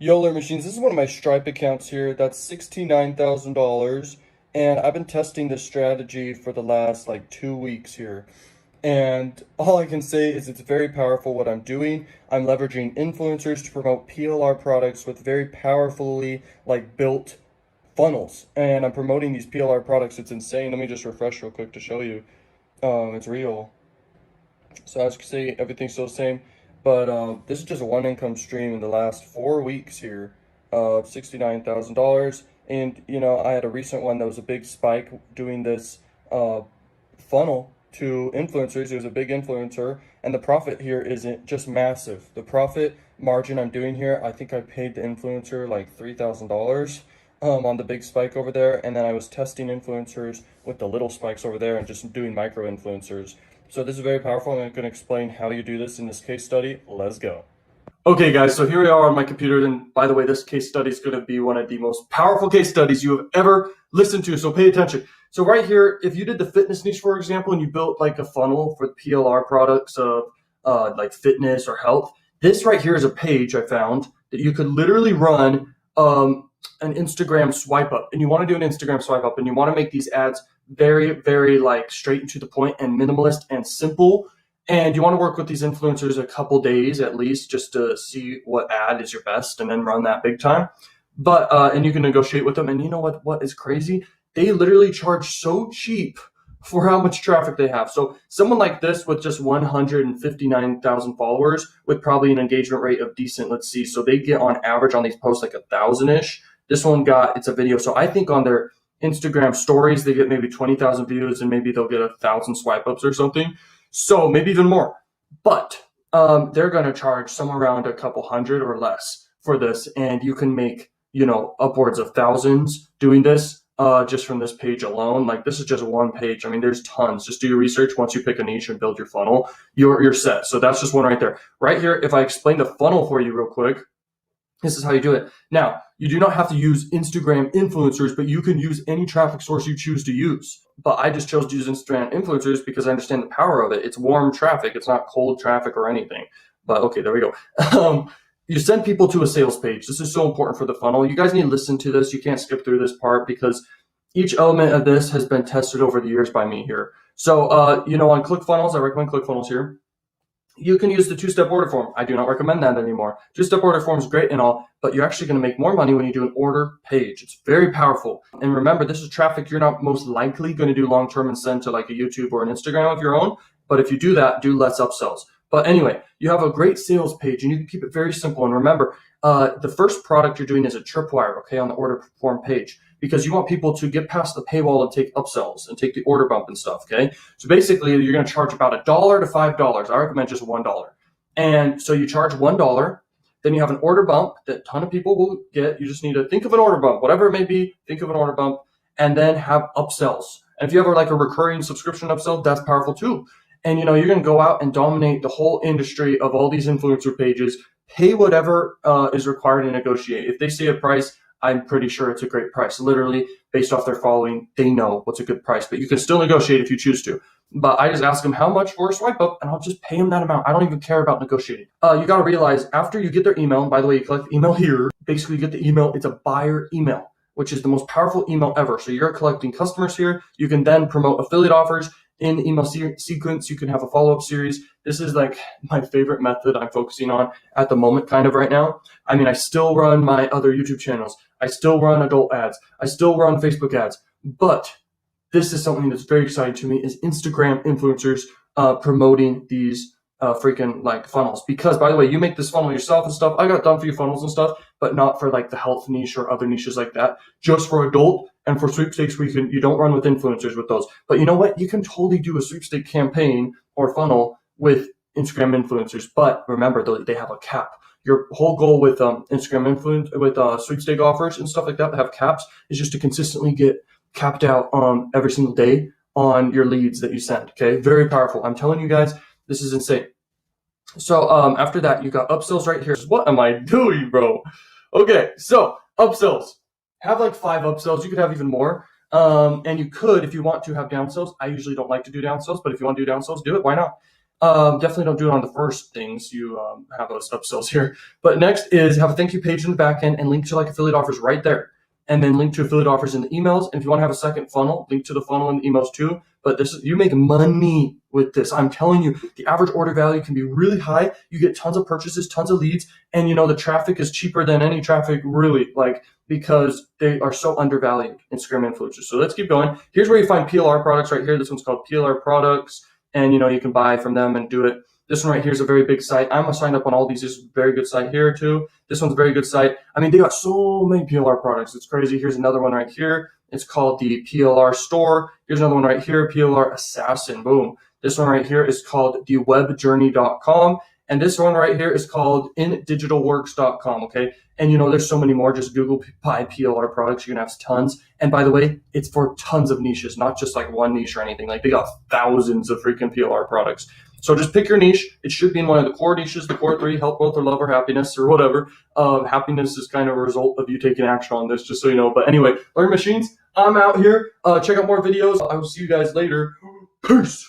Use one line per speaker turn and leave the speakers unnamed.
Yoler Machines, this is one of my Stripe accounts here. That's $69,000. And I've been testing this strategy for the last like 2 weeks here. And all I can say is it's very powerful what I'm doing. I'm leveraging influencers to promote PLR products with very powerfully like built funnels. And I'm promoting these PLR products. It's insane. Let me just refresh real quick to show you. It's real. So as you can see, everything's still the same. But this is just one income stream in the last 4 weeks here of $69,000. And, I had a recent one that was a big spike doing this funnel to influencers. It was a big influencer. And the profit here isn't just massive. The profit margin I'm doing here, I think I paid the influencer like $3,000 on the big spike over there. And then I was testing influencers with the little spikes over there and just doing micro influencers. So this is very powerful. I'm going to explain how you do this in this case study. Let's go. Okay, guys, so here we are on my computer. And by the way, this case study is going to be one of the most powerful case studies you have ever listened to. So pay attention. So right here, if you did the fitness niche, for example, and you built like a funnel for PLR products of like fitness or health, this right here is a page I found that you could literally run an Instagram swipe up. And you want to do an Instagram swipe up and you want to make these ads very, very like straight and to the point and minimalist and simple. And you want to work with these influencers a couple days at least just to see what ad is your best and then run that big time. But and you can negotiate with them. And you know what is crazy? They literally charge so cheap for how much traffic they have. So someone like this with just 159,000 followers with probably an engagement rate of decent, let's see. So they get on average on these posts like 1,000-ish. This one it's a video. So I think on their Instagram stories, they get maybe 20,000 views and maybe they'll get 1,000 swipe ups or something. So maybe even more, but they're going to charge somewhere around a couple hundred or less for this. And you can make, upwards of thousands doing this just from this page alone. Like this is just one page. I mean, there's tons. Just do your research. Once you pick a niche and build your funnel, you're set. So that's just one right there. Right here, if I explain the funnel for you real quick, this is how you do it. Now, you do not have to use Instagram influencers, but you can use any traffic source you choose to use. But I just chose to use Instagram influencers because I understand the power of it. It's warm traffic. It's not cold traffic or anything. But okay, there we go. You send people to a sales page. This is so important for the funnel. You guys need to listen to this. You can't skip through this part because each element of this has been tested over the years by me here. So, on ClickFunnels, I recommend ClickFunnels here. You can use the two-step order form. I do not recommend that anymore. Two-step order form is great and all, but you're actually going to make more money when you do an order page. It's very powerful. And remember, this is traffic you're not most likely going to do long-term and send to like a YouTube or an Instagram of your own. But if you do that, do less upsells. But anyway, you have a great sales page and you can keep it very simple. And remember, the first product you're doing is a tripwire, okay, on the order form page, because you want people to get past the paywall and take upsells and take the order bump and stuff, okay? So basically, you're going to charge about $1 to $5. I recommend just $1. And so you charge $1, then you have an order bump that a ton of people will get. You just need to think of an order bump, whatever it may be, think of an order bump, and then have upsells. And if you have a recurring subscription upsell, that's powerful too. And you're going to go out and dominate the whole industry of all these influencer pages, pay whatever is required to negotiate. If they say a price, I'm pretty sure it's a great price. Literally, based off their following, they know what's a good price, but you can still negotiate if you choose to. But I just ask them how much for a swipe up, and I'll just pay them that amount. I don't even care about negotiating. You got to realize after you get their email, and by the way, you collect the email here, basically you get the email, it's a buyer email, which is the most powerful email ever. So you're collecting customers here. You can then promote affiliate offers in the email sequence. You can have a follow-up series. This is like my favorite method I'm focusing on at the moment kind of right now. I mean, I still run my other YouTube channels. I still run adult ads. I still run Facebook ads. But this is something that's very exciting to me is Instagram influencers promoting these freaking like funnels. Because by the way, you make this funnel yourself and stuff. I got done for you funnels and stuff, but not for like the health niche or other niches like that. Just for adult and for sweepstakes, you don't run with influencers with those. But you know what? You can totally do a sweepstake campaign or funnel with Instagram influencers. But remember, they have a cap. Your whole goal with sweepstake offers and stuff like that have caps is just to consistently get capped out every single day on your leads that you send. Okay, very powerful. I'm telling you guys, this is insane. So after that, you got upsells right here. What am I doing, bro? Okay, so upsells. Have like 5 upsells. You could have even more. And you could, if you want to, have downsells. I usually don't like to do downsells, but if you want to do downsells, do it. Why not? Definitely don't do it on the first things you have those upsells here. But next is have a thank you page in the back end and link to like affiliate offers right there. And then link to affiliate offers in the emails. And if you want to have a second funnel, link to the funnel in the emails too. But this is, you make money with this. I'm telling you, the average order value can be really high. You get tons of purchases, tons of leads, and the traffic is cheaper than any traffic really, like because they are so undervalued, Instagram influencers. So let's keep going. Here's where you find PLR products right here. This one's called PLR products, and you can buy from them and do it. This one right here is a very big site. I'm signed up on all these. This is a very good site here too. This one's a very good site. I mean, they got so many PLR products. It's crazy. Here's another one right here. It's called the PLR Store. Here's another one right here, PLR Assassin. Boom. This one right here is called thewebjourney.com. And this one right here is called indigitalworks.com. Okay. And there's so many more. Just Google buy PLR products. You're going to have tons. And by the way, it's for tons of niches, not just like one niche or anything. Like they got thousands of freaking PLR products. So just pick your niche. It should be in one of the core niches, the core 3, health, wealth, or love, or happiness, or whatever. Happiness is kind of a result of you taking action on this, just so you know. But anyway, learn machines. I'm out here. Check out more videos. I will see you guys later. Peace.